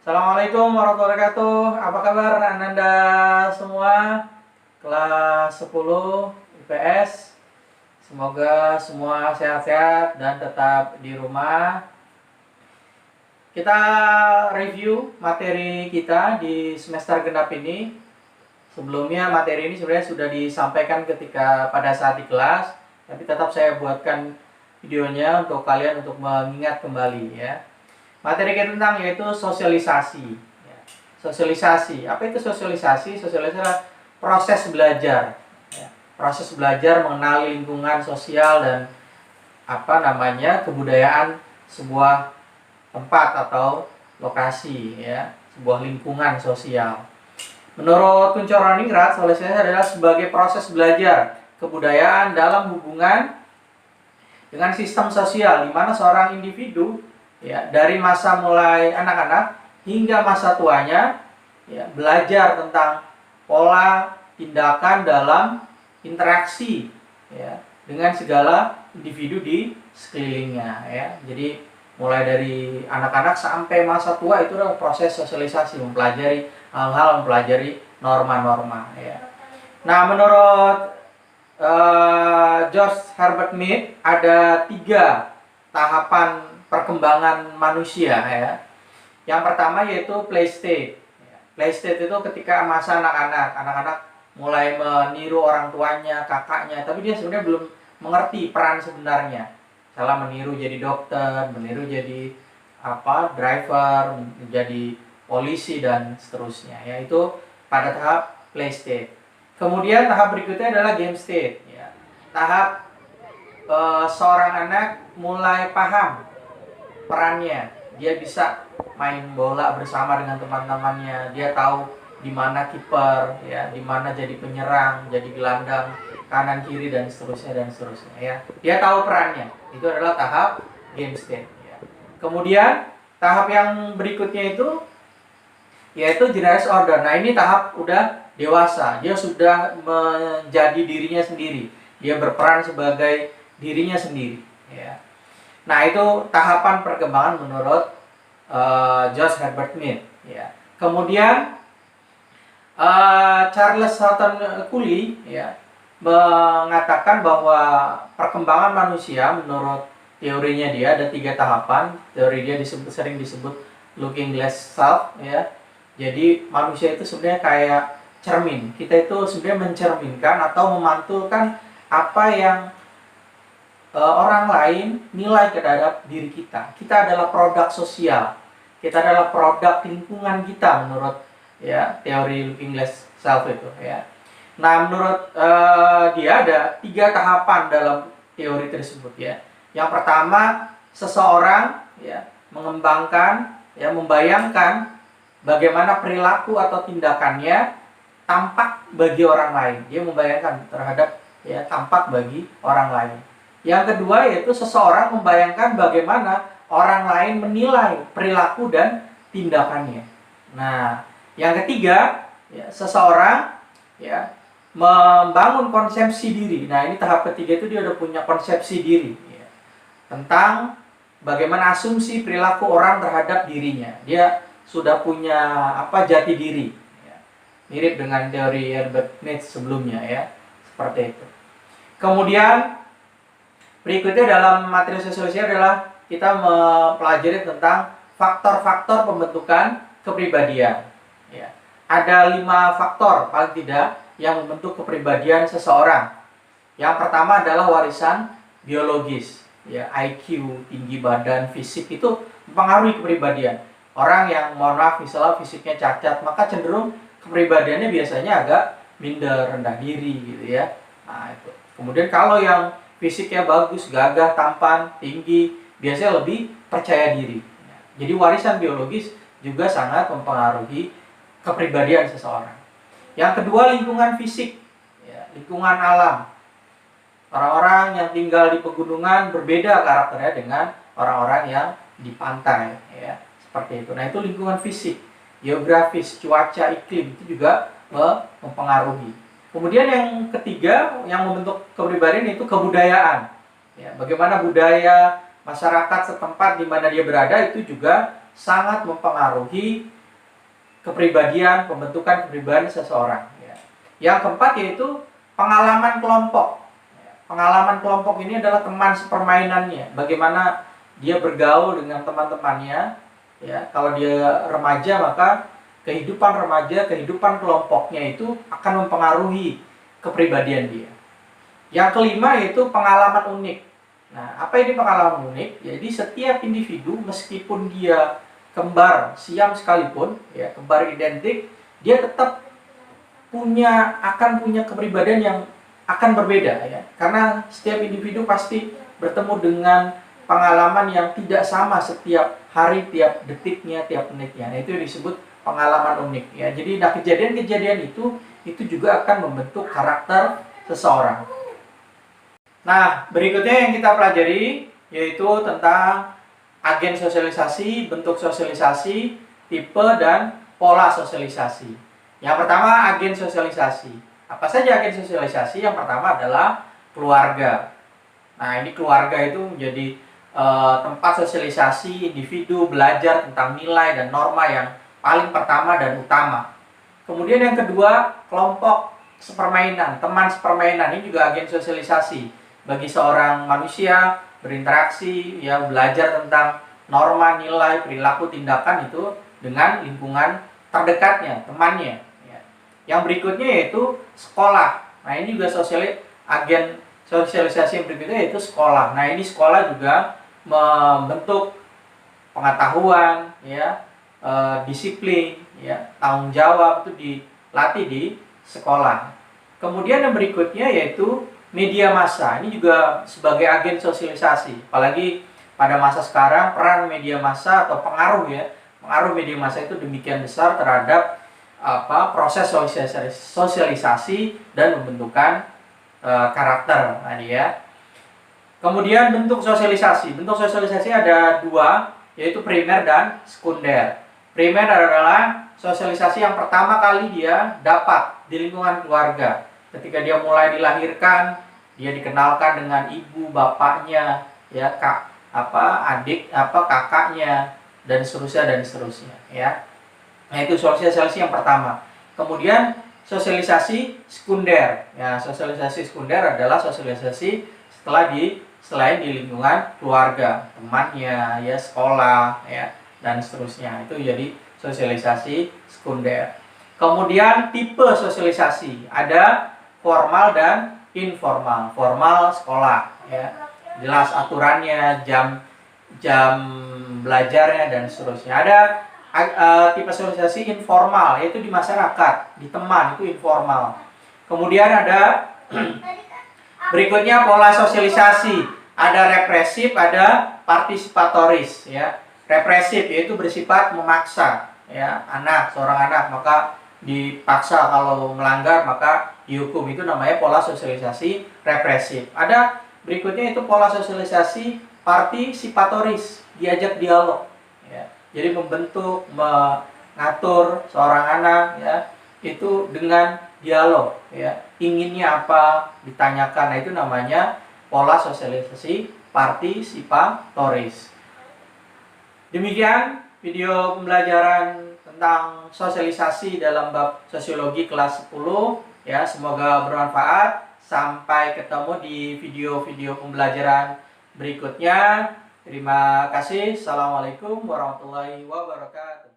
Assalamualaikum warahmatullahi wabarakatuh. Apa kabar Ananda semua? Kelas 10 IPS. Semoga semua sehat-sehat dan tetap di rumah. Kita review materi kita di semester genap ini. Sebelumnya materi ini sebenarnya sudah disampaikan ketika pada saat di kelas, tapi tetap saya buatkan videonya untuk kalian untuk mengingat kembali ya. Materi kita tentang yaitu sosialisasi. Sosialisasi. Apa itu sosialisasi? Sosialisasi adalah proses belajar. Proses belajar mengenali lingkungan sosial dan kebudayaan sebuah tempat atau lokasi ya, sebuah lingkungan sosial. Menurut Kunchoro-Ningrat, sosialisasi adalah sebagai proses belajar kebudayaan dalam hubungan dengan sistem sosial di mana seorang individu ya, dari masa mulai anak-anak hingga masa tuanya ya, belajar tentang pola tindakan dalam interaksi ya, dengan segala individu di sekelilingnya ya. Jadi mulai dari anak-anak sampai masa tua itu adalah proses sosialisasi, mempelajari hal-hal, mempelajari norma-norma ya. Nah, menurut George Herbert Mead ada 3 tahapan perkembangan manusia ya. Yang pertama yaitu play state. Play state itu ketika masa anak-anak mulai meniru orang tuanya, kakaknya, tapi dia sebenarnya belum mengerti peran sebenarnya. Salah meniru jadi dokter, meniru jadi driver, menjadi polisi dan seterusnya. Yaitu pada tahap play state. Kemudian tahap berikutnya adalah game state. Ya. Tahap seorang anak mulai paham perannya, dia bisa main bola bersama dengan teman-temannya, dia tahu di mana kiper ya, di mana jadi penyerang, jadi gelandang, kanan kiri dan seterusnya ya. Dia tahu perannya. Itu adalah tahap game state ya. Kemudian tahap yang berikutnya itu yaitu generation order. Nah, ini tahap udah dewasa, dia sudah menjadi dirinya sendiri, dia berperan sebagai dirinya sendiri ya. Nah, itu tahapan perkembangan menurut George Herbert Mead ya. Kemudian Charles Houghton Cooley ya mengatakan bahwa perkembangan manusia menurut teorinya dia ada 3 tahapan. Teori dia sering disebut looking glass self ya. Jadi manusia itu sebenarnya kayak cermin. Kita itu sebenarnya mencerminkan atau memantulkan apa yang orang lain nilai terhadap diri kita. Kita adalah produk sosial. Kita adalah produk lingkungan kita menurut ya teori looking glass self itu ya. Nah, menurut dia ada 3 tahapan dalam teori tersebut ya. Yang pertama, seseorang ya mengembangkan ya, membayangkan bagaimana perilaku atau tindakannya tampak bagi orang lain. Dia membayangkan terhadap ya tampak bagi orang lain. Yang kedua yaitu seseorang membayangkan bagaimana orang lain menilai perilaku dan tindakannya. Nah, yang ketiga, ya, seseorang ya membangun konsepsi diri. Nah, ini tahap ketiga itu dia udah punya konsepsi diri ya, tentang bagaimana asumsi perilaku orang terhadap dirinya. Dia sudah punya jati diri. Ya. Mirip dengan teori Herbert Mead sebelumnya ya, seperti itu. Kemudian berikutnya dalam materi sosialisasi adalah kita mempelajari tentang faktor-faktor pembentukan kepribadian. Ya. Ada 5 faktor paling tidak yang membentuk kepribadian seseorang. Yang pertama adalah warisan biologis. Ya, IQ, tinggi badan, fisik itu mempengaruhi kepribadian. Orang yang misalnya fisiknya cacat, maka cenderung kepribadiannya biasanya agak minder, rendah diri gitu ya. Nah, itu. Kemudian kalau yang fisiknya bagus, gagah, tampan, tinggi, biasanya lebih percaya diri. Jadi warisan biologis juga sangat mempengaruhi kepribadian seseorang. Yang kedua, lingkungan fisik, ya, lingkungan alam. Orang-orang yang tinggal di pegunungan berbeda karakternya dengan orang-orang yang di pantai, ya, seperti itu. Nah, itu lingkungan fisik, geografis, cuaca, iklim itu juga mempengaruhi. Kemudian yang ketiga yang membentuk kepribadian itu kebudayaan. Ya, bagaimana budaya masyarakat setempat di mana dia berada itu juga sangat mempengaruhi kepribadian, pembentukan kepribadian seseorang. Ya. Yang keempat yaitu pengalaman kelompok. Pengalaman kelompok ini adalah teman sepermainannya, bagaimana dia bergaul dengan teman-temannya. Ya, kalau dia remaja, maka kehidupan remaja, kehidupan kelompoknya itu akan mempengaruhi kepribadian dia. Yang kelima yaitu pengalaman unik. Nah, apa ini pengalaman unik? Jadi setiap individu meskipun dia kembar siam sekalipun, ya, kembar identik, dia tetap akan punya kepribadian yang akan berbeda, ya. Karena setiap individu pasti bertemu dengan pengalaman yang tidak sama setiap hari, tiap detiknya, tiap menitnya. Nah, itu disebut pengalaman unik, ya. Jadi kejadian-kejadian itu juga akan membentuk karakter seseorang. Nah, berikutnya yang kita pelajari yaitu tentang agen sosialisasi, bentuk sosialisasi, tipe, dan pola sosialisasi. Yang pertama, agen sosialisasi. Apa saja agen sosialisasi? Yang pertama adalah keluarga. Nah, ini keluarga itu menjadi tempat sosialisasi individu belajar tentang nilai dan norma yang paling pertama dan utama. Kemudian yang kedua, kelompok sepermainan, teman sepermainan. Ini juga agen sosialisasi bagi seorang manusia berinteraksi, ya, belajar tentang norma, nilai, perilaku, tindakan itu dengan lingkungan terdekatnya, temannya. Ya. Yang berikutnya yaitu sekolah. Nah, ini juga agen sosialisasi yang berikutnya yaitu sekolah. Nah, ini sekolah juga membentuk pengetahuan, ya, disiplin, ya, tanggung jawab itu dilatih di sekolah. Kemudian yang berikutnya yaitu media massa. Ini juga sebagai agen sosialisasi. Apalagi pada masa sekarang peran media massa atau pengaruh media massa itu demikian besar terhadap proses sosialisasi dan pembentukan karakter tadi, ya. Kemudian bentuk sosialisasi. Bentuk sosialisasi ada dua, yaitu primer dan sekunder. Primer adalah sosialisasi yang pertama kali dia dapat di lingkungan keluarga. Ketika dia mulai dilahirkan, dia dikenalkan dengan ibu, bapaknya, ya, adik, kakaknya, dan seterusnya, ya. Nah, itu sosialisasi yang pertama. Kemudian sosialisasi sekunder. Ya, sosialisasi sekunder adalah sosialisasi selain di lingkungan keluarga, temannya, ya, sekolah, ya, dan seterusnya. Itu jadi sosialisasi sekunder. Kemudian tipe sosialisasi ada formal dan informal. Formal sekolah, ya, jelas aturannya, jam belajarnya, dan seterusnya. Ada tipe sosialisasi informal, yaitu di masyarakat, di teman, itu informal. Kemudian ada berikutnya pola sosialisasi, ada represif, ada partisipatoris, ya. Represif yaitu bersifat memaksa, ya, seorang anak maka dipaksa, kalau melanggar maka dihukum, itu namanya pola sosialisasi represif. Ada berikutnya itu pola sosialisasi partisipatoris, diajak dialog, ya. Jadi mengatur seorang anak, ya, itu dengan dialog, ya. Inginnya apa ditanyakan. Nah, itu namanya pola sosialisasi partisipatoris. Demikian video pembelajaran tentang sosialisasi dalam bab sosiologi kelas 10, ya. Semoga bermanfaat. Sampai ketemu di video-video pembelajaran berikutnya. Terima kasih. Assalamualaikum warahmatullahi wabarakatuh.